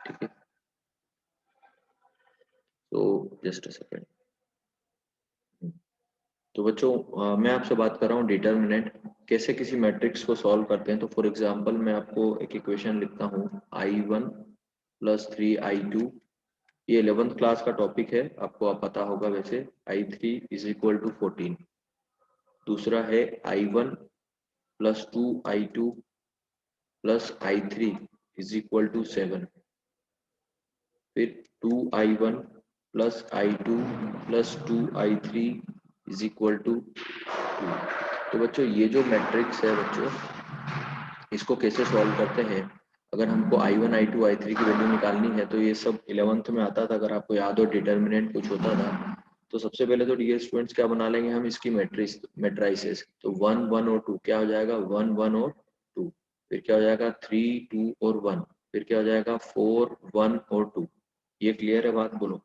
ठीक है, तो जस्ट अ सेकेंड। तो बच्चों मैं आपसे बात कर रहा हूँ डिटर्मिनेंट कैसे किसी मैट्रिक्स को सॉल्व करते हैं। तो फॉर एग्जांपल मैं आपको एक इक्वेशन लिखता हूँ I1 + 3I2। ये 11th क्लास का टॉपिक है, आपको आप पता होगा वैसे। I3 = 14। दूसरा है I1 + 2I2 + I3 = 7। फिर 2I1 + I2 + 2I3 = 2। तो बच्चों ये जो मैट्रिक्स है बच्चों, इसको कैसे सॉल्व करते हैं। अगर हमको I1 I2 I3 की वैल्यू निकालनी है तो ये सब 11th में आता था, अगर आपको याद हो डिटर्मिनेंट कुछ होता था। तो सबसे पहले तो डियर स्टूडेंट्स क्या बना लेंगे हम इसकी मैट्रिसेस। तो 1 1 और 2 क्या हो जाएगा, 1 1 और 2। फिर क्या हो जाएगा 3 2 और 1। फिर क्या हो जाएगा 4 1 और 2। ये क्लियर है बात, बोलो।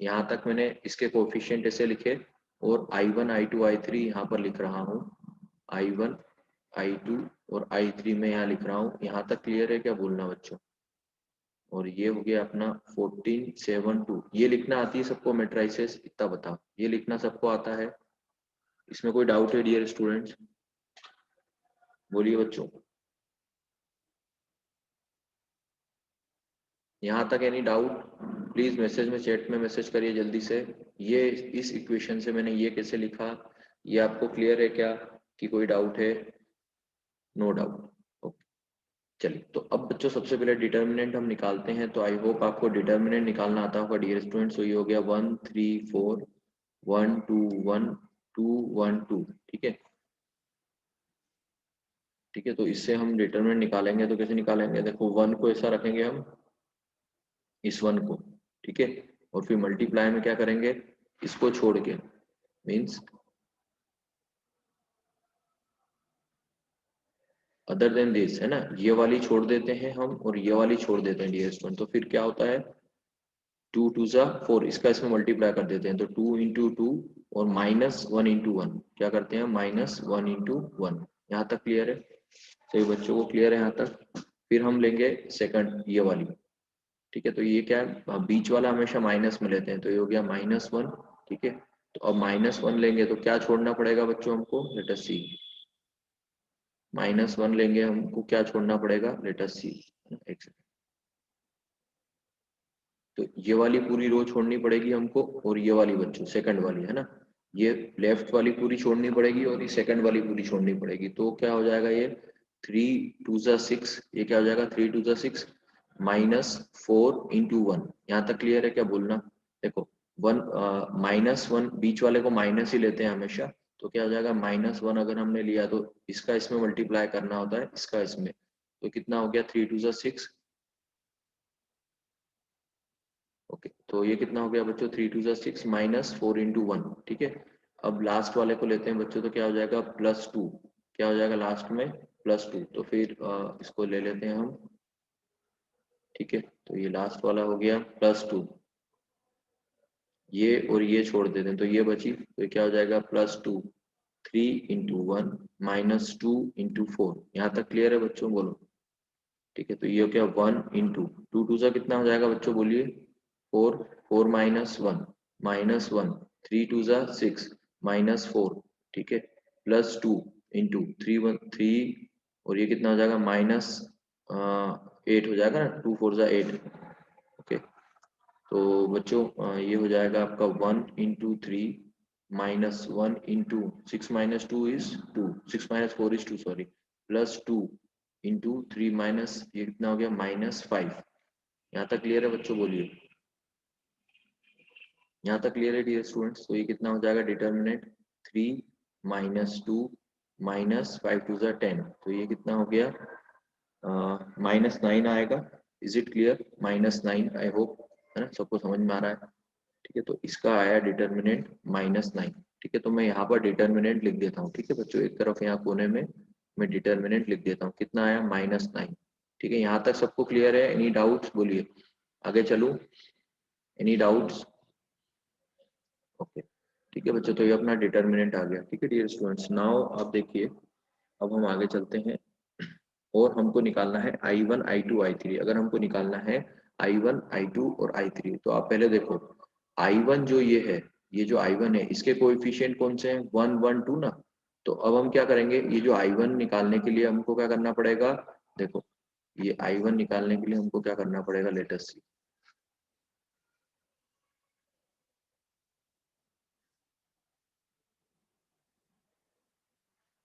यहाँ तक मैंने इसके कोफिशिएंट ऐसे लिखे और I1 I2 I3 यहाँ पर लिख रहा हूँ। I1 I2 और I3 में यहाँ लिख रहा हूँ। यहाँ तक क्लियर है क्या, बोलना बच्चों। और ये हो गया अपना 14 7 2। ये लिखना आती है सबको मैट्रिसेस, इतना बताओ, ये लिखना सबको आता है। इसमें कोई डाउट है डियर स्टूडेंट्स, बोलिए बच्चों। यहाँ तक एनी डाउट प्लीज मैसेज में, चैट में मैसेज करिए जल्दी से। ये इस इक्वेशन से मैंने ये कैसे लिखा, ये आपको क्लियर है क्या, कि कोई डाउट है। No doubt, okay. चलिए, तो अब बच्चों सबसे पहले डिटर्मिनेंट हम निकालते हैं। तो आई होप आपको डिटर्मिनेंट निकालना आता होगा डियर स्टूडेंट्स। तो ये हो गया 1 3 4 1 2 1 2 1 2। ठीक है, ठीक है। तो इससे हम डिटर्मिनेंट निकालेंगे, तो कैसे निकालेंगे, देखो 1 को ऐसा रखेंगे हम, इस 1 को, ठीक है। और फिर मल्टीप्लाई में क्या करेंगे, इसको छोड़ के, मीन्स अदर देन दिस, है ना। ये वाली छोड़ देते हैं हम और ये वाली छोड़ देते हैं डियर स्टूडेंट। तो फिर क्या होता है, 2 2 ज़ा 4, इसका इसमें मल्टीप्लाई कर देते हैं। तो 2 × 2 और -1 × 1, क्या करते हैं, -1 × 1। यहाँ तक क्लियर है, सभी बच्चों को क्लियर है यहाँ तक। फिर हम लेंगे सेकंड, ये वाली, ठीक है। तो ये क्या है, बीच वाला हमेशा माइनस में लेते हैं, तो ये हो गया -1, ठीक है। तो अब -1 लेंगे तो क्या छोड़ना पड़ेगा बच्चों हमको, लेट अस सी। -1 लेंगे हमको क्या छोड़ना पड़ेगा, लेट अस सी। एक सेकंड, तो ये वाली पूरी रो छोड़नी पड़ेगी हमको, और ये वाली बच्चों सेकंड वाली, है ना। ये लेफ्ट वाली पूरी छोड़नी पड़ेगी और ये सेकंड वाली पूरी छोड़नी पड़ेगी। तो क्या हो जाएगा ये 3 2 ज़ा 6, ये क्या हो जाएगा 3 2 ज़ा 6 -4 × 1। यहाँ तक क्लियर है क्या, बोलना। देखो 1 -1 बीच वाले को माइनस ही लेते हैं हमेशा। तो क्या हो जाएगा -1 अगर हमने लिया तो इसका इसमें मल्टीप्लाई करना होता है, इसका इसमें। तो कितना हो गया 3 2 ज़ा 6, ओके। तो ये कितना हो गया बच्चों, 3 2 ज़ा 6 -4 × 1, ठीक है। अब लास्ट वाले को लेते हैं बच्चों, तो क्या हो जाएगा +2। क्या हो जाएगा लास्ट में, +2। तो फिर इसको ले लेते हैं हम, ठीक है। तो ये लास्ट वाला हो गया +2, ये और ये छोड़ देते हैं तो ये बची। तो ये क्या हो जाएगा +2 3 × 1 -2 × 4। यहाँ तक क्लियर है बच्चों, बोलो। ठीक है, तो ये हो गया 1 × 2 2 सा कितना हो जाएगा बच्चों, बोलिए। 4 4 -1 -1 3 2 ज़ा 6 -4, ठीक है। +2 × 3 1 3, और ये कितना हो जाएगा -8 हो जाएगा ना, 2 4 ज़ा 8, ओके। तो बच्चों ये हो जाएगा आपका 1 × 3 -1 × 6 -2 इज 2, 6 -4 इज 2, सॉरी, +2 × 3 माइनस, ये कितना हो गया -5। यहाँ तक क्लियर है बच्चों, बोलिए। यहाँ तक क्लियर है डियर स्टूडेंट्स। तो ये कितना हो जाएगा डिटर्मिनेंट, 3 -2 -5 2 ज़ा 10। तो ये कितना हो गया -9 आएगा। Is it clear, -9, I hope, है ना, सबको समझ में आ रहा है। ठीक है, तो इसका आया डिटर्मिनेंट -9। ठीक है, तो मैं यहाँ पर डिटर्मिनेंट लिख देता हूँ। ठीक है बच्चों, एक तरफ यहाँ कोने में मैं डिटर्मिनेंट लिख देता हूँ, कितना आया -9। ठीक है, यहाँ तक सबको क्लियर है, एनी डाउट्स, बोलिए, आगे चलूँ, एनी डाउट्स, ओके। ठीक है बच्चों, तो ये अपना डिटर्मिनेंट आ गया। ठीक है डियर स्टूडेंट्स, नाउ आप देखिए, अब हम आगे चलते हैं। और हमको निकालना है I1 I2 I3। अगर हमको निकालना है I1 I2 और I3 तो आप पहले देखो I1 जो ये है, ये जो I1 है इसके कोएफिशिएंट कौन से हैं, 1 1 2 ना। तो अब हम क्या करेंगे, ये जो I1 निकालने के लिए हमको क्या करना पड़ेगा, देखो ये I1 निकालने के लिए हमको क्या करना पड़ेगा, लेट अस सी।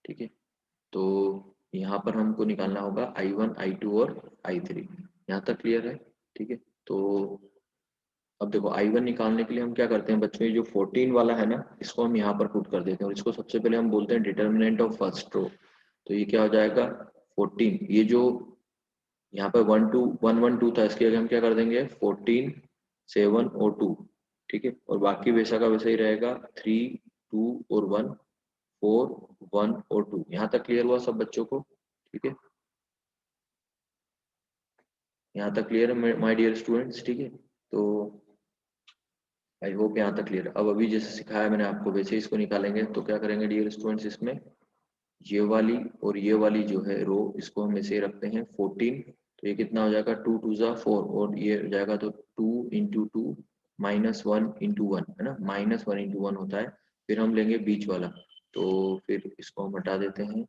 ठीक है, तो यहाँ पर हमको निकालना होगा I1 I2 और I3। यहाँ तक क्लियर है। ठीक है, तो अब देखो I1 निकालने के लिए हम क्या करते हैं बच्चों, ये जो 14 वाला है ना इसको हम यहाँ पर पुट कर देते हैं और इसको सबसे पहले हम बोलते हैं डिटर्मिनेंट ऑफ फर्स्ट रो। तो ये क्या हो जाएगा 14, ये जो यहाँ पर 1 2 1 1 2 था इसके आगे हम क्या कर देंगे 14 7 और 2। ठीक है, और बाकी वैसा का वैसा ही रहेगा 3 2 और 1 4 1 और 2। यहाँ तक क्लियर हुआ सब बच्चों को। ठीक है, यहाँ तक क्लियर है माय डियर स्टूडेंट्स। ठीक है, तो आई होप यहाँ तक क्लियर है। अब अभी जैसे सिखाया मैंने आपको वैसे ही इसको निकालेंगे। तो क्या करेंगे डियर स्टूडेंट्स, इसमें ये वाली और ये वाली जो है रो इसको हम ऐसे ही रखते हैं 14। तो ये कितना हो जाएगा 2 2 जा 4 और ये हो जाएगा तो 2 इंटू 2 -1 × 1 है ना, -1 × 1 होता है। फिर हम लेंगे बीच वाला, तो फिर इसको हम हटा देते हैं।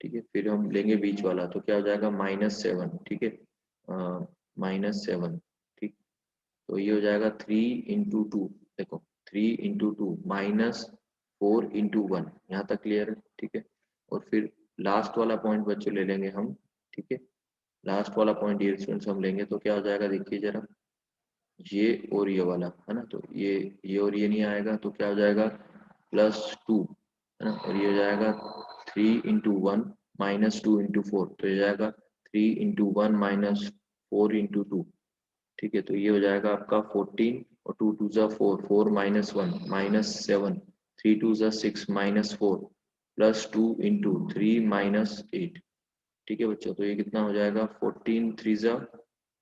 ठीक है, फिर हम लेंगे बीच वाला तो क्या हो जाएगा -7। ठीक है, -7। ठीक, तो ये हो जाएगा 3 × 2। देखो 3 × 2 -4 × 1। यहाँ तक क्लियर है। ठीक है, और फिर लास्ट वाला पॉइंट बच्चों ले लेंगे हम। ठीक है, लास्ट वाला पॉइंट डियर स्टूडेंट्स हम लेंगे तो क्या हो जाएगा देखिए जरा, ये और ये वाला है ना, तो ये और ये नहीं आएगा तो क्या हो जाएगा +2 है ना, और ये हो जाएगा 3 × 1 -2 × 4। तो ये जाएगा 3 × 1 -4 × 2। ठीक है, तो ये हो जाएगा आपका 14 और 2 2 जा 4 4 -1 -7 3 2 जा 6 -4 +2 × 3 -8। ठीक है बच्चों, तो ये कितना हो जाएगा 14 3 जा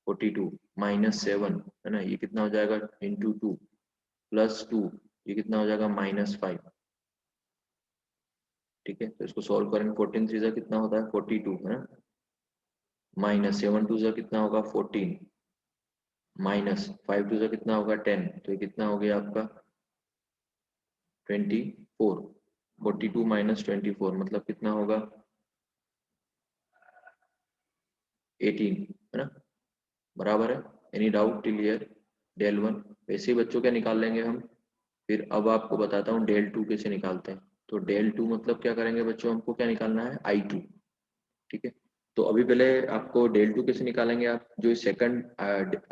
42 -7 है ना, ये कितना हो जाएगा × 2 +2, ये कितना हो जाएगा -5। ठीक है, तो इसको सॉल्व करेंगे 14 3 जा कितना होता है 42 है ना, -7 2 जा कितना होगा 14 -5 2 जा कितना होगा 10। तो ये कितना हो गया आपका 24। 42 -24 मतलब कितना होगा 18 है ना, बराबर है। Any doubt till here del one. वैसे ही बच्चों क्या निकाल लेंगे हम। फिर अब आपको बताता हूँ डेल टू कैसे निकालते हैं। तो डेल टू मतलब क्या करेंगे बच्चों, हमको क्या निकालना है I2। ठीक है, तो अभी पहले आपको डेल टू कैसे निकालेंगे, आप जो सेकंड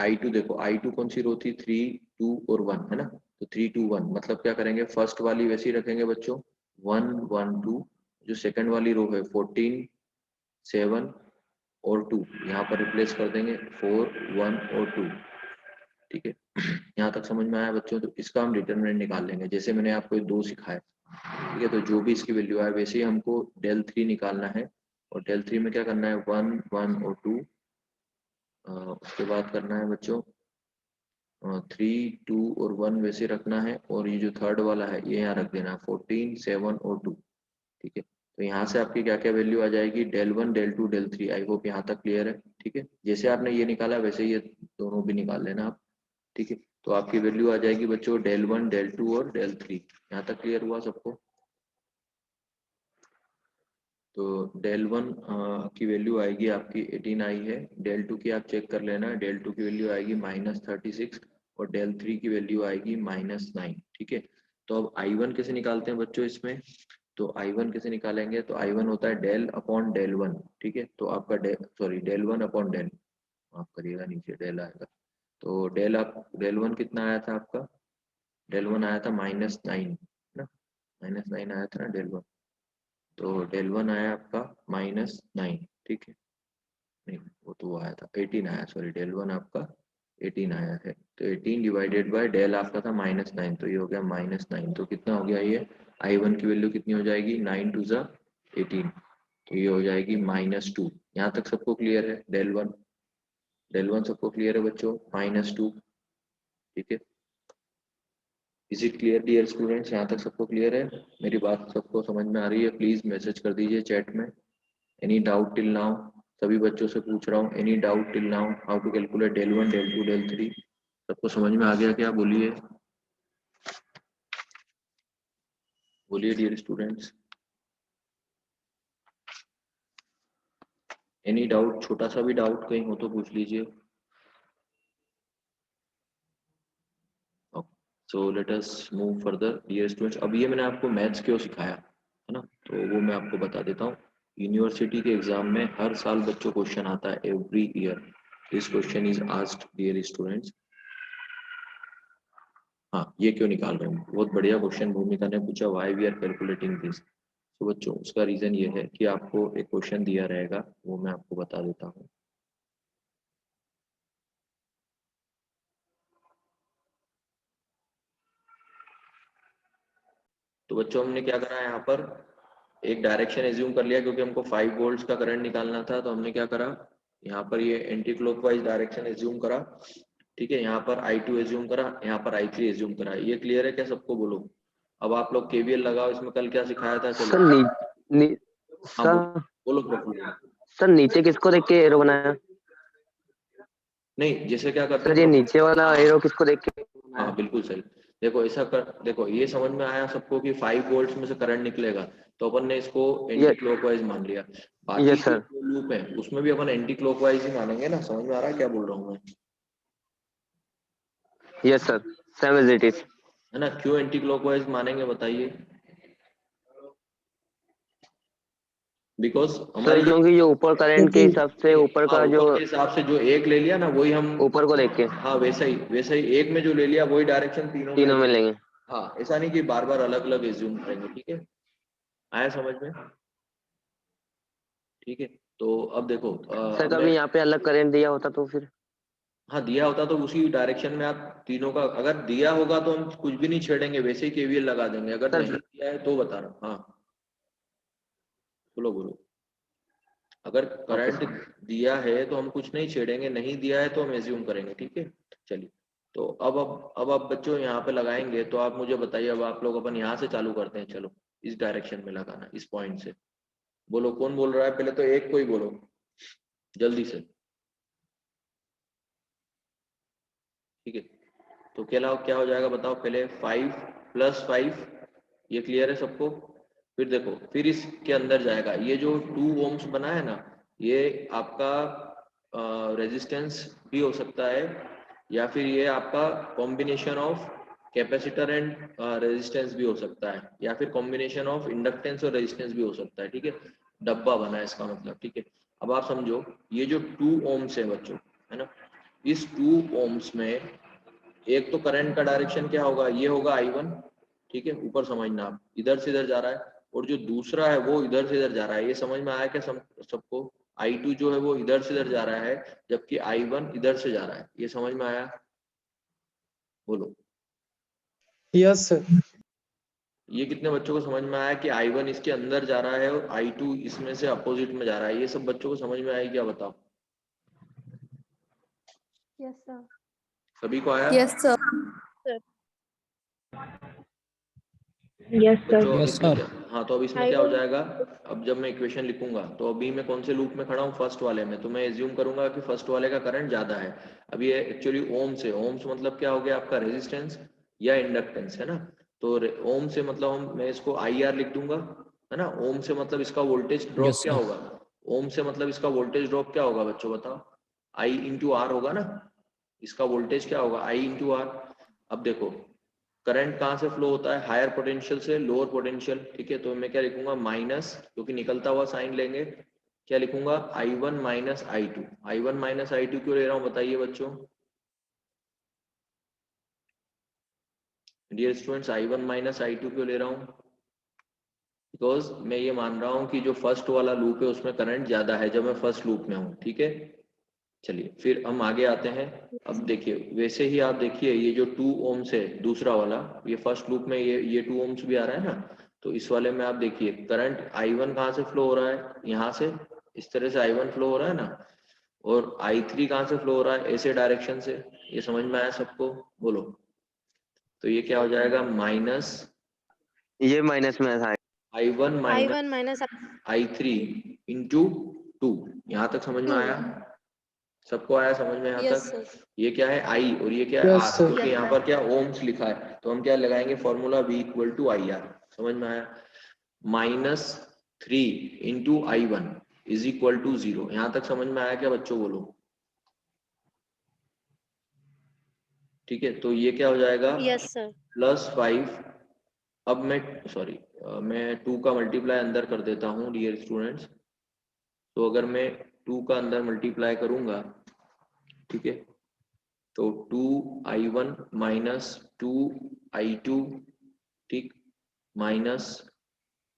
I2 देखो I2 कौन सी रो थी 3 2 और 1 है ना, तो 3 2 1 मतलब क्या करेंगे फर्स्ट वाली वैसे ही रखेंगे बच्चों 1 1 2। जो सेकंड वाली रो है 14 7 और 2 यहाँ पर रिप्लेस कर देंगे 4 1 और 2। ठीक है, यहाँ तक समझ में आया बच्चों। तो इसका हम डिटरमिनेंट निकाल लेंगे जैसे मैंने आपको ये दो सिखाए। ठीक है, तो जो भी इसकी वैल्यू आए वैसे ही हमको डेल थ्री निकालना है। और डेल थ्री में क्या करना है 1 1 और 2। उसके बाद करना है बच्चों 3 2 और 1 वैसे रखना है। और ये जो थर्ड वाला है ये यहाँ रख देना है 14 7 और 2। ठीक है, तो यहाँ से आपकी क्या क्या वैल्यू आ जाएगी del one del two del three. I hope यहाँ तक क्लियर है। ठीक है, जैसे आपने ये निकाला वैसे ही ये दोनों भी निकाल लेना आप। ठीक है, तो आपकी वैल्यू आ जाएगी बच्चों डेल वन डेल टू और डेल थ्री। यहाँ तक क्लियर हुआ सबको। तो डेल वन की वैल्यू आएगी आपकी 18 आई है। डेल टू की आप चेक कर लेना, डेल टू की वैल्यू आएगी -36 और डेल थ्री की वैल्यू आएगी -9। ठीक है, तो अब आई वन कैसे निकालते हैं बच्चों इसमें। तो आई वन कैसे निकालेंगे, तो आई वन होता है डेल अपॉन डेल वन। ठीक है, तो आपका डेल वन अपॉन डेल, माफ करिएगा नीचे डेल आएगा। तो डेल वन कितना आया था आपका, डेल वन आया था -9 ना, -9 आया था ना डेल वन। तो डेल वन आया आपका -9। ठीक है, नहीं वो तो वो आया था 18 आया, सॉरी डेल वन आपका 18 आया है। तो 18 डिवाइडेड बाय डेल आपका था -9, तो ये हो गया -9। तो कितना हो गया ये आई वन की वैल्यू कितनी हो जाएगी 9 2 जा 18। तो ये हो जाएगी -2। यहाँ तक सबको क्लियर है, डेल वन सबको क्लियर है बच्चों -2। ठीक है, is it clear dear students, यहाँ तक सबको क्लियर है। मेरी बात सबको समझ में आ रही है, प्लीज मैसेज कर दीजिए चैट में एनी डाउट टिल नाउ? सभी बच्चों से पूछ रहा हूँ, any doubt till now? How to calculate del 1, del 2, del 3? सबको समझ में आ गया क्या? बोलिए बोलिए डियर स्टूडेंट्स, एनी डाउट? छोटा सा भी डाउट कहीं हो तो पूछ लीजिए। So let us move further dear students. अब ये मैंने आपको मैथ्स क्यों सिखाया है ना, तो वो मैं आपको बता देता हूँ। यूनिवर्सिटी के एग्जाम में हर साल बच्चों क्वेश्चन आता है, every year this question is asked dear students. हाँ, ये क्यों निकाल रहे हैं? बहुत बढ़िया क्वेश्चन भूमिका ने पूछा, why we are calculating this. तो बच्चों उसका रीजन ये है कि आपको एक क्वेश्चन दिया रहेगा, वो मैं आपको बता देता हूँ। तो बच्चों हमने क्या करा है, यहाँ पर एक डायरेक्शन एज्यूम कर लिया, क्योंकि हमको 5 वोल्ट्स का करंट निकालना था। तो हमने क्या करा, यहाँ पर ये एंटी क्लॉकवाइज डायरेक्शन एज्यूम करा, ठीक है। यहाँ पर I2 एज्यूम करा, यहाँ पर I3 एज्यूम करा। ये क्लियर है क्या सबको? बोलो। अब आप लोग KVL लगाओ, इसमें कल क्या सिखाया था? चलो सर हाँ सर बोलो प्रफुल्ल। सर नीचे किसको देख के एरो बनाया? नहीं, जैसे क्या करते हैं सर ये नीचे वाला हाँ एरो किसको देख के बनाया? हाँ बिल्कुल सही। देखो ऐसा कर, देखो ये समझ में आया सबको कि 5 वोल्ट्स में से करंट निकलेगा, तो अपन ने इसको एंटी क्लॉकवाइज मान लिया। बाकी यस के सर। जो लूप है उसमें भी अपन एंटी क्लॉकवाइज ही मानेंगे ना। समझ में आ रहा है क्या बोल रहा हूँ मैं? Yes sir, same as it is. है ना? क्यों एंटी क्लॉकवाइज मानेंगे बताइए? बिकॉज सर हमारी क्योंकि जो ऊपर करंट के हिसाब से ऊपर हाँ का जो ऊपर के हिसाब से जो एक ले लिया ना वही हम, ऊपर को देख के हाँ वैसा ही एक में जो ले लिया वही डायरेक्शन तीनों में तीनों में assume। लेंगे। हाँ, ऐसा नहीं कि बार बार अलग अलग एज्यूम करेंगे, ठीक है। आया समझ में? ठीक है। तो अब देखो सर अब मैं, कभी यहाँ पे अलग करंट दिया होता तो फिर? हाँ दिया होता तो उसी डायरेक्शन में आप तीनों का, अगर दिया होगा तो हम कुछ भी नहीं छेड़ेंगे, वैसे ही KVL लगा देंगे। अगर नहीं सर दिया है तो बता रहा हूँ। हाँ बोलो बोलो। अगर ओके करंट सर। दिया है तो हम कुछ नहीं छेड़ेंगे, नहीं दिया है तो हम एज्यूम करेंगे, ठीक है। चलिए, तो अब आप बच्चों यहाँ पे लगाएंगे, तो आप मुझे बताइए। अब आप लोग अपन यहाँ से चालू करते हैं, चलो इस डायरेक्शन में लगाना, इस पॉइंट से। बोलो कौन बोल रहा है? पहले तो एक कोई बोलो जल्दी से, ठीक है। तो क्या हो जाएगा बताओ पहले? 5 + 5, ये क्लियर है सबको? फिर देखो, फिर इसके अंदर जाएगा, ये जो 2 ओम्स बना है ना, ये आपका रेजिस्टेंस भी हो सकता है, या फिर ये आपका combination of capacitor and resistance भी हो सकता है, या फिर कॉम्बिनेशन ऑफ इंडक्टेंस और रेजिस्टेंस भी हो सकता है, ठीक है। डब्बा बना है इसका मतलब, ठीक है। अब आप समझो, ये जो 2 ओम्स है बच्चों, है ना, इस 2 ओम्स में एक तो करंट का डायरेक्शन क्या होगा, ये होगा I1, ठीक है। ऊपर समझना, आप इधर से इधर जा रहा है, और जो दूसरा है वो इधर से इधर जा रहा है। ये समझ में आया क्या सबको? I2 जो है वो इधर से इधर जा रहा है, जबकि I1 इधर से जा रहा है। ये समझ में आया? बोलो। Yes sir. ये कितने बच्चों को समझ में आया कि I1 इसके अंदर जा रहा है और I2 इसमें से अपोजिट में जा रहा है? ये सब बच्चों को समझ में आया क्या? बताओ। Yes sir. सभी को आया? Yes sir. Yes sir. बच्चों अब यस इसमें सर। क्या, हाँ तो अब इसमें क्या हो जाएगा? अब जब मैं इक्वेशन लिखूंगा तो अभी मैं कौन से लूप में खड़ा हूँ? फर्स्ट वाले में। तो मैं एज्यूम करूंगा कि फर्स्ट वाले का करंट ज्यादा है। अब ये एक्चुअली ओम्स है। ओम्स मतलब क्या हो गया आपका? रेजिस्टेंस या इंडक्टेंस, है ना। तो ओम से मतलब मैं इसको IR लिख दूंगा, है ना। ओम से मतलब इसका वोल्टेज ड्रॉप यस क्या सर। होगा? ओम से मतलब इसका वोल्टेज ड्रॉप क्या होगा बच्चों? बताओ। I × R होगा ना। इसका वोल्टेज क्या होगा? I × R। अब देखो, करंट कहाँ से फ्लो होता है? हायर पोटेंशियल से लोअर पोटेंशियल, ठीक है। तो मैं क्या लिखूंगा? माइनस, क्योंकि निकलता हुआ साइन लेंगे। क्या लिखूंगा? I1 - I2। I1 - I2 क्यों ले रहा हूँ बताइए बच्चों? डियर स्टूडेंट्स, I1 - I2 क्यों ले रहा हूँ? बिकॉज मैं ये मान रहा हूँ कि जो फर्स्ट वाला लूप है उसमें करंट ज्यादा है, जब मैं फर्स्ट लूप में हूँ, ठीक है। चलिए फिर हम आगे आते हैं। अब देखिए, वैसे ही आप देखिए, ये जो 2 ओम्स है दूसरा वाला, ये फर्स्ट लूप में ये 2 ओम्स भी आ रहा है ना। तो इस वाले में आप देखिए, करंट I1 कहाँ से फ्लो हो रहा है? यहाँ से, इस तरह से I1 फ्लो हो रहा है ना। और I3 कहाँ से फ्लो हो रहा है? ऐसे डायरेक्शन से। ये समझ में आया सबको? बोलो। तो ये क्या हो जाएगा? माइनस ये माइनस में था। I1 - I1 - I3 into 2। यहाँ तक समझ में आया? सबको आया समझ में यहाँ Yes, तक? sir. ये क्या है I और ये क्या है Yes, R, sir. क्योंकि यहाँ पर क्या ओम्स लिखा है, तो हम क्या लगाएंगे formula V equal to IR। समझ में आया? -3 into I1 is equal to 0। यहाँ तक समझ में आया क्या बच्चों? बोलो। ठीक है, तो ये क्या हो जाएगा? Yes, sir. +5। अब मैं सॉरी मैं 2 का मल्टीप्लाई अंदर कर देता हूँ डियर स्टूडेंट्स। तो अगर मैं 2 का अंदर मल्टीप्लाई करूंगा, ठीक है, तो 2I1 माइनस 2I2, ठीक, minus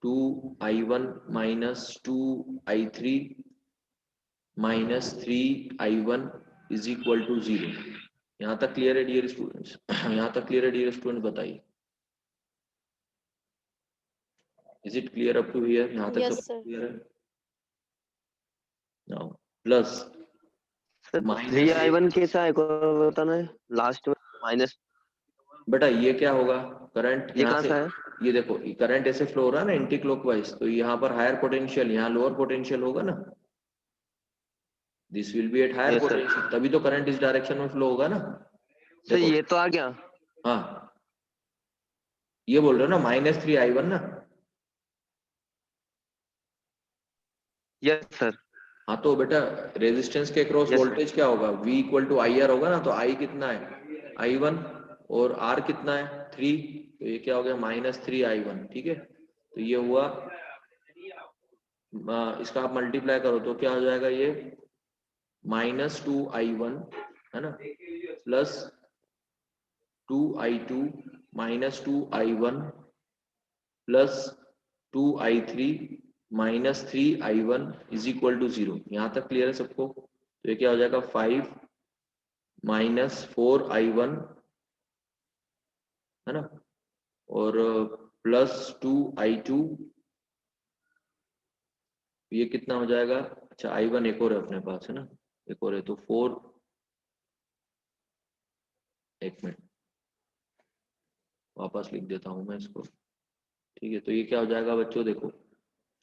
2I1 minus 2I3 minus 3I1 is equal to 0। यहाँ तक क्लियर है डियर स्टूडेंट्स? यहाँ तक क्लियर है डियर स्टूडेंट्स? बताइए, is it clear up to here? यहाँ तक Yes, सब sir. क्लियर है? Now plus sir minus 3I1 कैसा है को बताना है लास्ट में माइनस। बेटा ये क्या होगा? करंट ये यहाँ कहाँ से, सा है? ये देखो करंट ऐसे फ्लो हो रहा है ना एंटी क्लॉकवाइज, तो यहाँ पर हायर पोटेंशियल, यहाँ लोअर पोटेंशियल होगा ना, this will be at higher yes sir. Potential, तभी तो करंट इस डायरेक्शन में फ्लो होगा ना। सर देखो ये तो आ गया। हाँ, ये बोल रहे हो ना -3I1 ना? Yes sir. हाँ तो बेटा रेजिस्टेंस के क्रॉस Yes, वोल्टेज क्या होगा? V इक्वल टू IR होगा ना, तो I कितना है? I1 और R कितना है? 3, तो ये क्या हो गया? -3I1। ठीक है, तो ये हुआ, इसका आप मल्टीप्लाई करो तो क्या हो जाएगा? ये -2I1 है ना, plus 2I2 minus 2I1 plus 2I3 minus 3I1 is equal to 0। यहाँ तक क्लियर है सबको? तो ये क्या हो जाएगा? 5 माइनस 4I1 है ना, और प्लस 2I2, ये कितना हो जाएगा? अच्छा I1 एक और है अपने पास है ना, एक और है, तो 4, एक मिनट वापस लिख देता हूं मैं इसको। ठीक है, तो ये क्या हो जाएगा बच्चों? देखो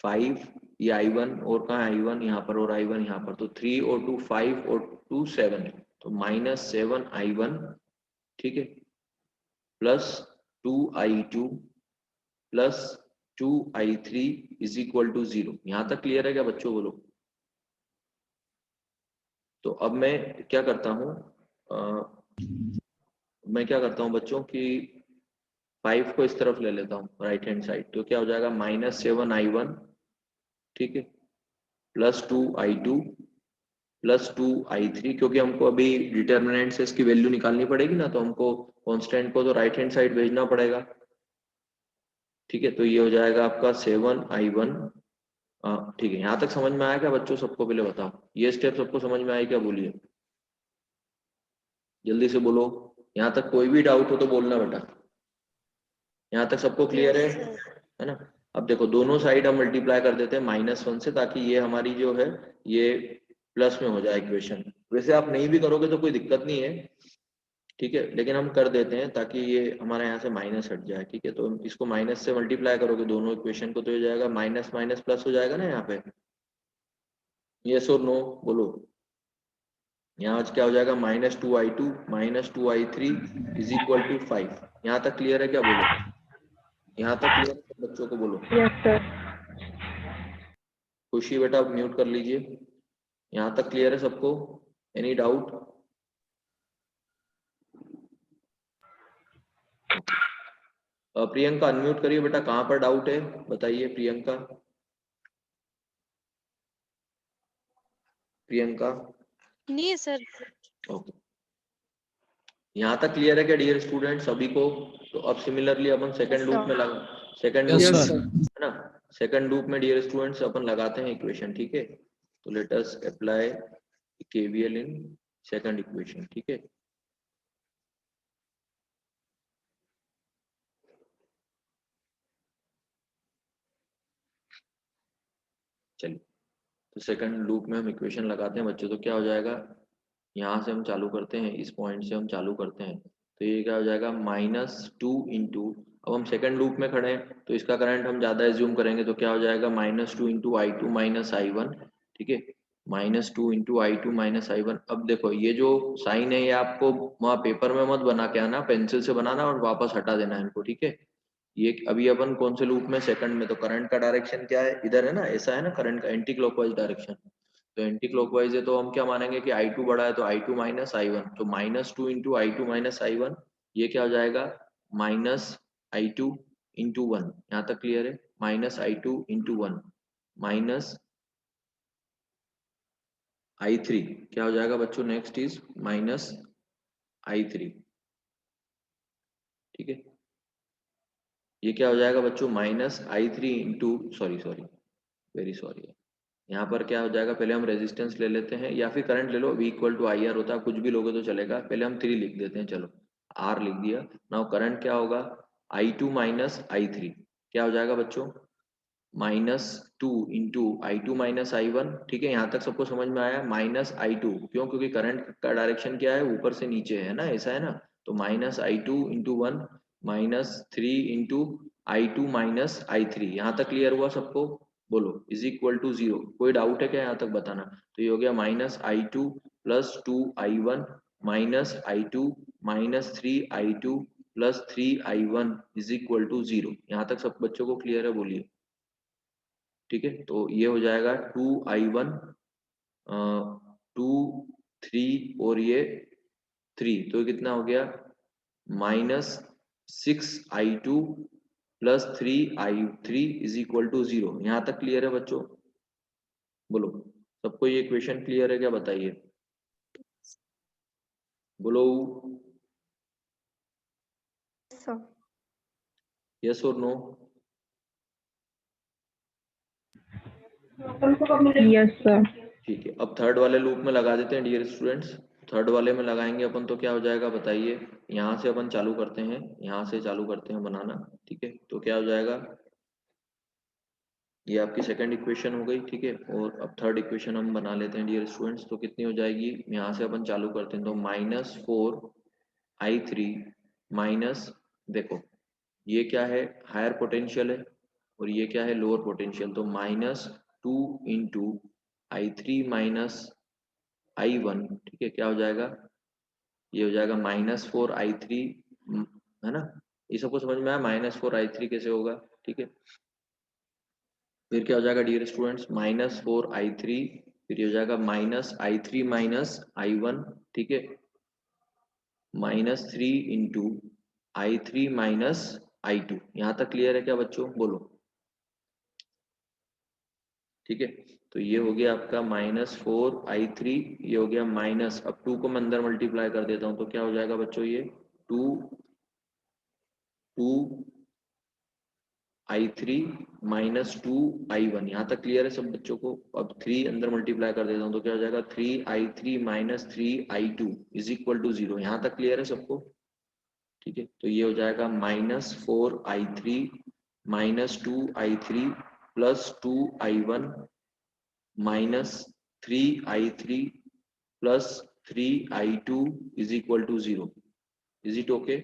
5, ये I1 और कहाँ है? I1 यहाँ पर और I1 यहाँ पर, तो 3 और 2 5 और 2 7, तो -7I1, ठीक है, plus 2I2 plus 2I3 is equal to 0। यहाँ तक क्लियर है क्या बच्चों? बोलो। तो अब मैं क्या करता हूँ, मैं क्या करता हूँ बच्चों कि 5 को इस तरफ ले लेता हूँ राइट हैंड साइड, तो क्या हो जाएगा? -7I1, ठीक है, प्लस 2I2 प्लस 2I3, क्योंकि हमको अभी डिटर्मिनेंट से इसकी वैल्यू निकालनी पड़ेगी ना, तो हमको कांस्टेंट को तो राइट हैंड साइड भेजना पड़ेगा। ठीक है, तो ये हो जाएगा आपका 7I1। ठीक है, यहाँ तक समझ में आया क्या बच्चों सबको? पहले बताओ, ये स्टेप सबको समझ में आया क्या? बोलिए जल्दी से बोलो। यहाँ तक कोई भी डाउट हो तो बोलना बेटा। यहाँ तक सबको क्लियर Yes, है? sir. है ना? अब देखो दोनों साइड हम मल्टीप्लाई कर देते हैं -1 से, ताकि ये हमारी जो है ये प्लस में हो जाए इक्वेशन। वैसे आप नहीं भी करोगे तो कोई दिक्कत नहीं है, ठीक है, लेकिन हम कर देते हैं ताकि ये हमारे यहाँ से माइनस हट जाए। ठीक है, तो इसको माइनस से मल्टीप्लाई करोगे दोनों इक्वेशन को, तो ये जाएगा माइनस माइनस प्लस हो जाएगा ना यहाँ पे। यस और नो बोलो। यहाँ आज क्या हो जाएगा? -2I2 -2I3 is equal to 5। यहाँ तक क्लियर है क्या? बोलो। यहाँ तक क्लियर है बच्चों को? बोलो। Yes, sir. खुशी बेटा म्यूट कर लीजिए। यहाँ तक क्लियर है सबको? Any doubt? प्रियंका अनम्यूट करिए बेटा, कहाँ पर डाउट है बताइए प्रियंका। प्रियंका नहीं सर। ओके, यहाँ तक क्लियर है क्या डियर स्टूडेंट सभी को? तो अब सिमिलरली अपन सेकंड लूप में लगा, सेकंड Yes, लूप sir. है ना, सेकंड लूप में डियर स्टूडेंट्स अपन लगाते हैं इक्वेशन। ठीक है, तो let us apply KVL in second equation. ठीक है, चलिए तो सेकंड लूप में हम इक्वेशन लगाते हैं बच्चों। तो क्या हो जाएगा? यहाँ से हम चालू करते हैं, इस पॉइंट से हम चालू करते हैं, तो ये क्या हो जाएगा? -2 इंटू अब हम सेकंड लूप में खड़े हैं तो इसका करंट हम ज्यादा एज्यूम करेंगे तो क्या हो जाएगा -2 इंटू I2 माइनस I1, ठीक है, -2 इंटू I2 माइनस I1। अब देखो ये जो साइन है ये आपको वहाँ पेपर में मत बना के आना, पेंसिल से बनाना और वापस हटा देना है इनको, ठीक है। ये अभी अपन कौन से लूप में, सेकंड में, तो करंट का डायरेक्शन क्या है, इधर है ना, ऐसा है ना, करंट का एंटी क्लॉकवाइज डायरेक्शन। तो एंटी क्लॉकवाइज है तो हम क्या मानेंगे कि I2 बड़ा है तो I2 माइनस I1, तो -2 इंटू I2 माइनस I1, ये क्या हो जाएगा -I2 इंटू 1। यहाँ तक क्लियर है, -I2 इंटू 1 माइनस I3 क्या हो जाएगा बच्चों, नेक्स्ट इज -I3, ठीक है। ये क्या हो जाएगा बच्चों, -I3 into, sorry very sorry, यहाँ पर क्या हो जाएगा, पहले हम रेजिस्टेंस ले लेते हैं या फिर करंट ले लो, V इक्वल टू IR होता है, कुछ भी लोगे तो चलेगा, पहले हम 3 लिख देते हैं, चलो R लिख दिया। नाउ करंट क्या होगा, I2 माइनस I3 क्या हो जाएगा बच्चों, -2 इंटू I2 माइनस I1, ठीक है, यहाँ तक सबको समझ में आया। -I2 क्यों, क्योंकि करंट का डायरेक्शन क्या है, ऊपर से नीचे है ना, ऐसा है ना, तो -I2 into 1 -3 into I2 minus I3। यहाँ तक क्लियर हुआ सबको, बोलो, इज इक्वल टू 0। कोई डाउट है क्या, यहाँ तक बताना। तो ये हो गया -I2 plus 2I1 -I2 -3I2 plus 3I1 is equal to 0। यहाँ तक सब बच्चों को क्लियर है, बोलिए, ठीक है। तो ये हो जाएगा 2I1 2 3 और ये 3, तो ये कितना हो गया, -6I2 plus 3I3 is equal to 0। यहाँ तक क्लियर है बच्चों, बोलो, सबको ये इक्वेशन क्लियर है क्या, बताइए, बोलो, sir. यस और नो। Yes, sir. ठीक है, अब थर्ड वाले लूप में लगा देते हैं डियर स्टूडेंट्स। थर्ड वाले में लगाएंगे अपन तो क्या हो जाएगा बताइए, यहाँ से अपन चालू करते हैं, यहाँ से चालू करते हैं बनाना, ठीक है। तो क्या हो जाएगा, ये आपकी सेकंड इक्वेशन हो गई, ठीक है। और अब थर्ड इक्वेशन हम बना लेते हैं डियर स्टूडेंट्स, तो कितनी हो जाएगी, यहाँ से अपन चालू करते हैं तो -4I3 माइनस, देखो ये क्या है, हायर पोटेंशियल है और ये क्या है, लोअर पोटेंशियल, तो -2 इंटू I3 माइनस I1, ठीक है, क्या हो जाएगा, ये हो जाएगा -4I3, है ना, ये सबको समझ में आया, -4I3 कैसे होगा, ठीक है। फिर क्या हो जाएगा डियर स्टूडेंट्स, -4I3, फिर ये हो जाएगा -I3 माइनस I1, ठीक है, -3 इंटू I3 माइनस I2। यहाँ तक क्लियर है क्या बच्चों, बोलो, ठीक है। तो ये हो गया आपका -4I3, ये हो गया माइनस, अब 2 को मैं अंदर मल्टीप्लाई कर देता हूँ तो क्या हो जाएगा बच्चों, ये 2I3 माइनस 2I1। यहाँ तक क्लियर है सब बच्चों को। अब 3 अंदर मल्टीप्लाई कर देता हूँ तो क्या हो जाएगा, 3I3 minus 3I2 is equal to 0। यहाँ तक क्लियर है सबको, ठीक है। तो ये हो जाएगा -4I3 minus 2I3 plus 2I1 -3I3 plus 3I2 is equal to 0। Is it okay.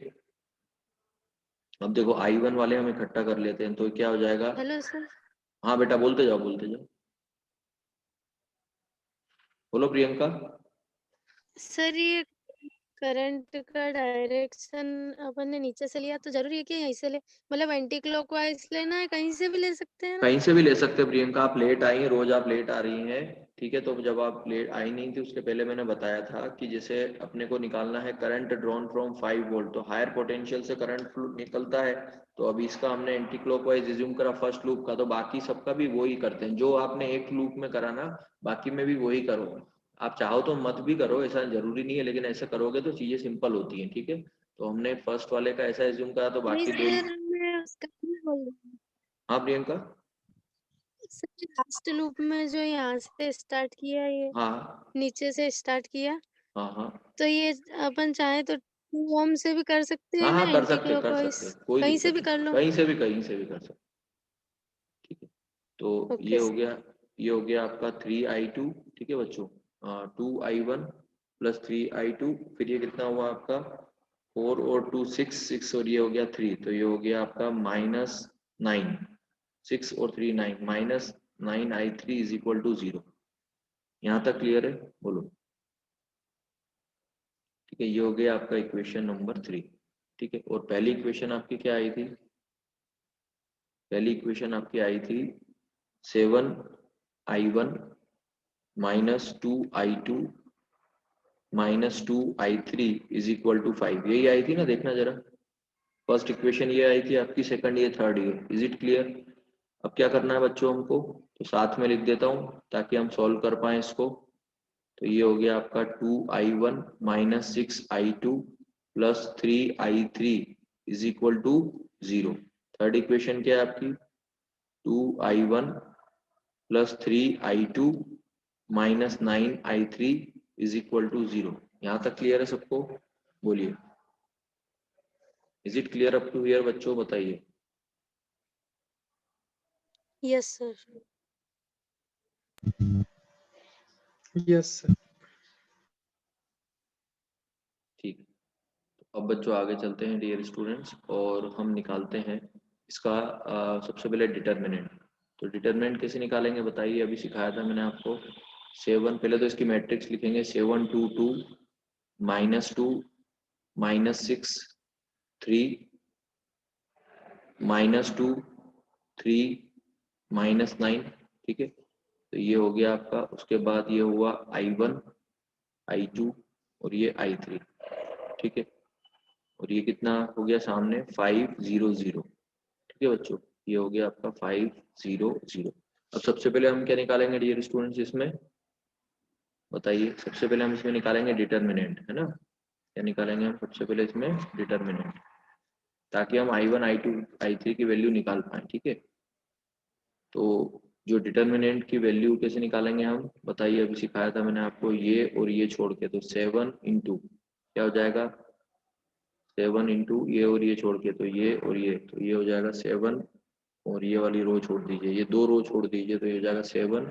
अब देखो I1 वाले हम इकट्ठा कर लेते हैं तो क्या हो जाएगा, हेलो सर। हाँ बेटा बोलते जाओ बोलते जाओ, बोलो प्रियंका। सर ये करंट का डायरेक्शन अपन ने नीचे से लिया तो जरूरी है कि यहीं से ले, मतलब एंटी क्लॉकवाइज लेना है, कहीं से भी ले सकते हैं ना? कहीं से भी ले सकते हैं प्रियंका, आप लेट आई हैं, रोज आप लेट आ रही हैं, ठीक है। तो जब आप लेट आई नहीं थी उसके पहले मैंने बताया था कि जैसे अपने को निकालना है करंट ड्रॉन फ्रॉम 5 वोल्ट, तो हायर पोटेंशियल से करंट निकलता है। तो अभी इसका हमने एंटी क्लॉकवाइज रिज्यूम करा फर्स्ट लूप का, तो बाकी सबका भी वही करते हैं जो आपने एक लूप में करा ना, बाकी में भी वही करो। आप चाहो तो मत भी करो, ऐसा जरूरी नहीं है, लेकिन ऐसा करोगे तो चीजें सिंपल होती हैं, ठीक है। तो हमने फर्स्ट वाले का ऐसा रिज्यूम करा तो नहीं बाकी दो। सर, मैं उसका नहीं बोल रही हूँ। हाँ प्रियंका। सर लास्ट लूप में जो यहाँ से स्टार्ट किया, ये हाँ नीचे से स्टार्ट किया, हाँ हाँ तो ये अपन चाहे तो 2 ओम से भी कर सकते हाँ हैं ना, हाँ, एंटी कर क्लॉकवाइज, सकते हैं, कोई कहीं से दिक्कत भी कर नहीं, लो। कहीं से भी कर सकते, ठीक है। तो ओके सर। ये हो गया आपका 3I2, ठीक है बच्चों, 2I1 प्लस 3I2, फिर ये कितना हुआ आपका 4 और 2 6 और ये हो गया 3, तो ये हो गया आपका -9, 6 और 3 9, -9i3 इज इक्वल टू 0। यहाँ तक क्लियर है? बोलो। ठीक है, ये हो गया आपका इक्वेशन नंबर 3। ठीक है, और पहली इक्वेशन आपकी क्या आई थी? पहली इक्वेशन आपकी आई थी 7i1 -2i2 -2i3 is equal to 5, यही आई थी ना? देखना जरा, फर्स्ट इक्वेशन ये आई थी आपकी, सेकंड ये, थर्ड ये। Is it clear? अब क्या करना है बच्चों हमको, तो साथ में लिख देता हूँ ताकि हम सॉल्व कर पाए इसको। तो ये हो गया आपका 2i1 -6i2 plus 3i3 is equal to 0। Third equation क्या है आपकी? 2i1 plus 3i2 -9i3 is equal to 0। यहाँ तक क्लियर है सबको? बोलिए, is it clear up to here बच्चों? बताइए। Yes sir. Yes, sir. ठीक, तो अब बच्चों आगे चलते हैं डियर स्टूडेंट्स, और हम निकालते हैं इसका सबसे पहले डिटर्मिनेंट। तो डिटर्मिनेंट कैसे निकालेंगे बताइए? अभी सिखाया था मैंने आपको। 7, पहले तो इसकी मैट्रिक्स लिखेंगे, 7 2 2 -2 -6 3 -2 3 -9। ठीक है, तो ये हो गया आपका। उसके बाद ये हुआ I1 I2 और ये I3। ठीक है, और ये कितना हो गया सामने? 5 0 0। ठीक है बच्चों, ये हो गया आपका 5 0 0। अब सबसे पहले हम क्या निकालेंगे डियर स्टूडेंट्स इसमें? बताइए, सबसे पहले हम इसमें निकालेंगे डिटर्मिनेंट, है ना? क्या निकालेंगे हम सबसे पहले इसमें? डिटर्मिनेंट, ताकि हम I1 I2 I3 की वैल्यू निकाल पाए। ठीक है, तो जो डिटर्मिनेंट की वैल्यू कैसे निकालेंगे हम बताइए? अभी सिखाया था मैंने आपको, ये और ये छोड़ के, तो 7 इंटू क्या हो जाएगा? 7 इंटू ये और ये छोड़ के, तो ये और ये, तो ये हो जाएगा 7, और ये वाली रो छोड़ दीजिए, ये 2 रो छोड़ दीजिए, तो ये हो जाएगा 7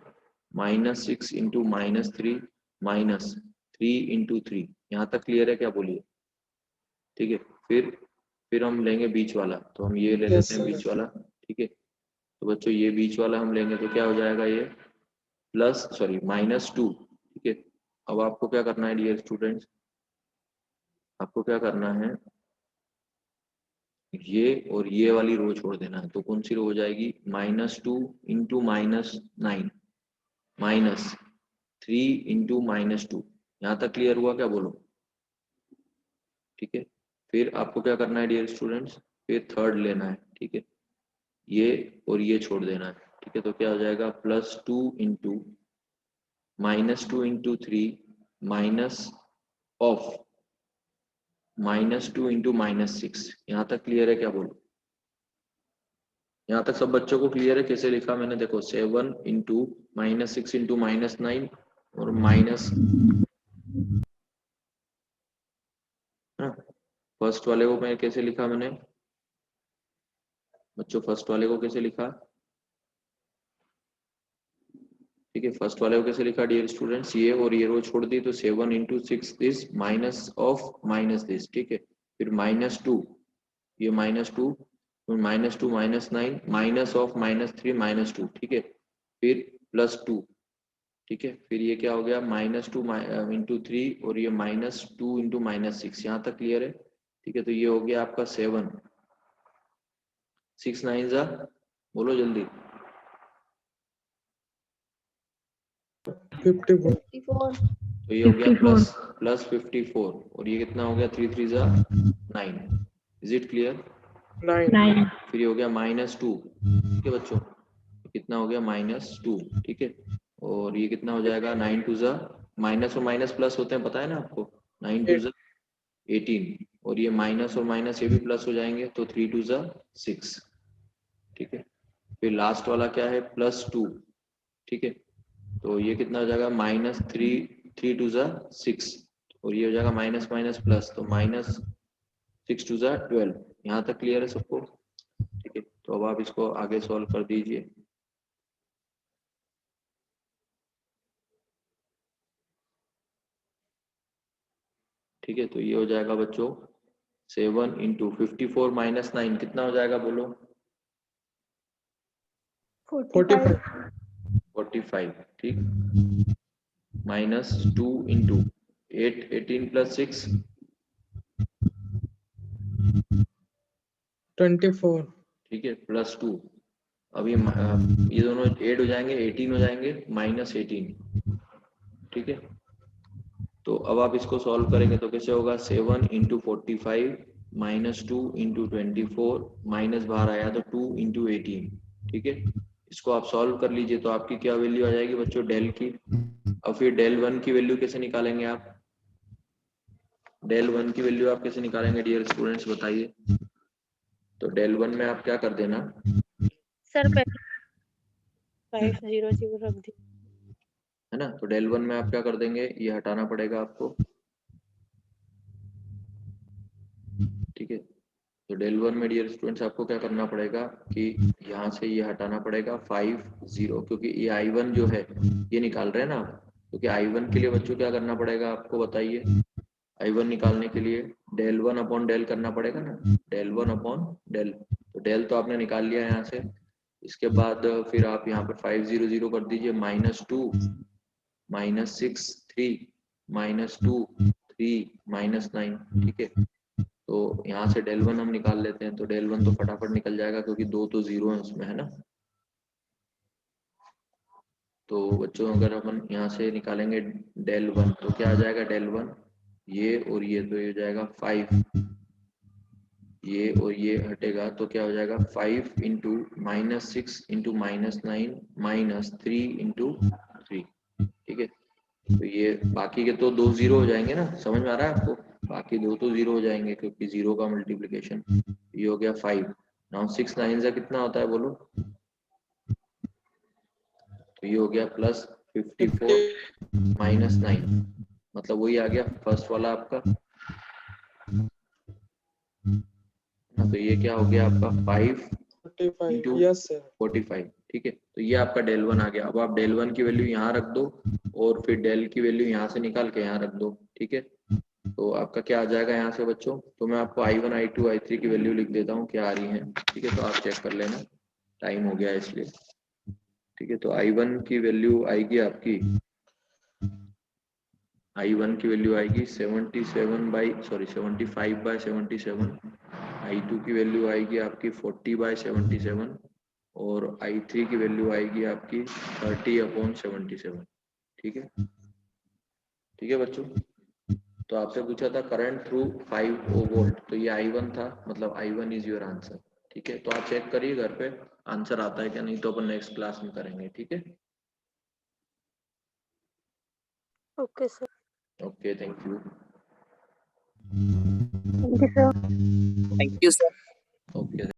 -6 इंटू -3 -3 इंटू 3। यहाँ तक क्लियर है क्या? बोलिए। ठीक है, फिर हम लेंगे बीच वाला, तो हम ये ले Yes, लेते हैं sir. बीच वाला। ठीक है, तो बच्चों ये बीच वाला हम लेंगे तो क्या हो जाएगा? ये -2। ठीक है, अब आपको क्या करना है डियर स्टूडेंट्स? आपको क्या करना है, ये और ये वाली रो छोड़ देना है। तो कौन सी रो हो जाएगी? -2 इंटू -9 -3 इंटू -2। यहाँ तक क्लियर हुआ क्या? बोलो। ठीक है, फिर आपको क्या करना है डियर स्टूडेंट्स? फिर थर्ड लेना है। ठीक है, ये और ये छोड़ देना है। ठीक है, तो क्या हो जाएगा? +2 into -2 into 3 minus of -2 into -6। यहाँ तक क्लियर है क्या? बोलो। यहाँ तक सब बच्चों को क्लियर है कैसे लिखा मैंने? देखो, 7 इंटू -6 इंटू -9 और माइनस, फर्स्ट वाले को मैं कैसे लिखा मैंने बच्चों? फर्स्ट वाले को कैसे लिखा? ठीक है, फर्स्ट वाले को कैसे लिखा डियर स्टूडेंट्स? ये और ये रो छोड़ दी, तो 7 into 6 this minus of minus this. ठीक है, फिर -2, ये -2, फिर -2 -9 माइनस ऑफ -3 -2। ठीक है, फिर +2। ठीक है, फिर ये क्या हो गया? -2 इंटू 3 और ये -2 इंटू -6। यहाँ तक क्लियर है? ठीक है, तो ये हो गया आपका 7 6 9 जा, बोलो जल्दी। 54. 54. तो ये हो गया 54. +54, और ये कितना हो गया? 3 3 जा 9। Is it clear? 9. 9. फिर ये हो गया -2। ठीक है बच्चों, कितना हो गया? -2। ठीक है, और ये कितना हो जाएगा? 9 2 जा, माइनस और माइनस प्लस होते हैं, पता है ना आपको? 9 2 जा 18, और ये माइनस और माइनस ये भी प्लस हो जाएंगे, तो 3 2 जा 6। ठीक है, फिर लास्ट वाला क्या है? +2। ठीक है, तो ये कितना हो जाएगा? -3 3 2 जा 6, और ये हो जाएगा माइनस माइनस प्लस, तो -6 2 जा 12। यहाँ तक क्लियर है सबको? ठीक है, तो अब आप इसको आगे सॉल्व कर दीजिए। ठीक है, तो ये हो जाएगा बच्चों 7 इंटू 54 माइनस 9 कितना हो जाएगा बोलो? 45 45, ठीक। माइनस 2 इंटू 8 18 प्लस 6 24 ठीक है, प्लस 2। अब ये दोनों 8 हो जाएंगे, 18 हो जाएंगे, माइनस 18, ठीक है। तो अब आप इसको सॉल्व करेंगे तो कैसे होगा? 7 इंटू 45 माइनस 2 इंटू 24 माइनस बाहर आया तो 2 इंटू 18, ठीक है। इसको आप सॉल्व कर लीजिए तो आपकी क्या वैल्यू आ जाएगी बच्चों? डेल की। अब फिर डेल 1 की वैल्यू कैसे निकालेंगे आप? डेल 1 की वैल्यू आप कैसे निकालेंगे डियर स्टूडेंट्स, बताइए। तो डेल 1 में आप क्या कर देना, सर पहले 500 रख दी। है ना। तो डेल 1 में आप क्या कर देंगे, ये हटाना पड़ेगा आपको, ठीक है। तो डेल 1 में डियर स्टूडेंट्स आपको क्या करना पड़ेगा कि यहाँ से ये हटाना पड़ेगा 50, क्योंकि ये I1 जो है ये निकाल रहे हैं ना आप। क्योंकि I1 के लिए बच्चों क्या करना पड़ेगा आपको, बताइए। I1 निकालने के लिए डेल 1 अपॉन डेल करना पड़ेगा ना, डेल 1 अपॉन डेल। तो डेल तो आपने निकाल लिया यहाँ से। इसके बाद फिर आप यहाँ पे 500 कर दीजिए, -2 -6 3 -2 3 -9, ठीक है। तो यहाँ से डेल 1 हम निकाल लेते हैं, तो डेल 1 तो फटाफट निकल जाएगा क्योंकि 2 तो 0 है उसमें, है ना। तो बच्चों अगर अपन यहाँ से निकालेंगे डेल 1 तो क्या आ जाएगा? डेल 1 ये और ये, तो ये हो जाएगा 5, ये और ये हटेगा तो क्या हो जाएगा? 5 इंटू -6 इंटू -9 -3 इंटू 3, ठीक है। तो ये बाकी के तो 2 0 हो जाएंगे ना, समझ में आ रहा है आपको? बाकी 2 तो 0 हो जाएंगे क्योंकि 0 का मल्टीप्लिकेशन। ये हो गया 5। नाउ 6 9 से कितना होता है बोलो? तो ये हो गया प्लस 54 माइनस 9, मतलब वही आ गया फर्स्ट वाला आपका। तो ये क्या हो गया आपका? 5 45 इंटू यस सर 45, ठीक है। तो ये आपका डेल 1 आ गया। अब आप डेल 1 की वैल्यू यहाँ रख दो और फिर डेल की वैल्यू यहाँ से निकाल के यहाँ रख दो, ठीक है। तो आपका क्या आ जाएगा यहाँ से बच्चों? तो मैं आपको I1 I2 I3 की वैल्यू लिख देता हूँ क्या आ रही है, ठीक है। तो आप चेक कर लेना, टाइम हो गया इसलिए, ठीक है। तो I1 की वैल्यू आएगी आपकी, I1 की वैल्यू आएगी 75/77। I2 की वैल्यू आएगी आपकी 40/77 और I3 की वैल्यू आएगी आपकी 30/77, ठीक है। ठीक है बच्चों, तो आपसे पूछा था करंट थ्रू 5 वोल्ट, तो ये I1 था, मतलब I1 इज योर आंसर, ठीक है। तो आप चेक करिए घर पे आंसर आता है क्या, नहीं तो अपन नेक्स्ट क्लास में करेंगे, ठीक है। Okay sir. Okay, thank you. Thank you sir. Thank you sir. Okay.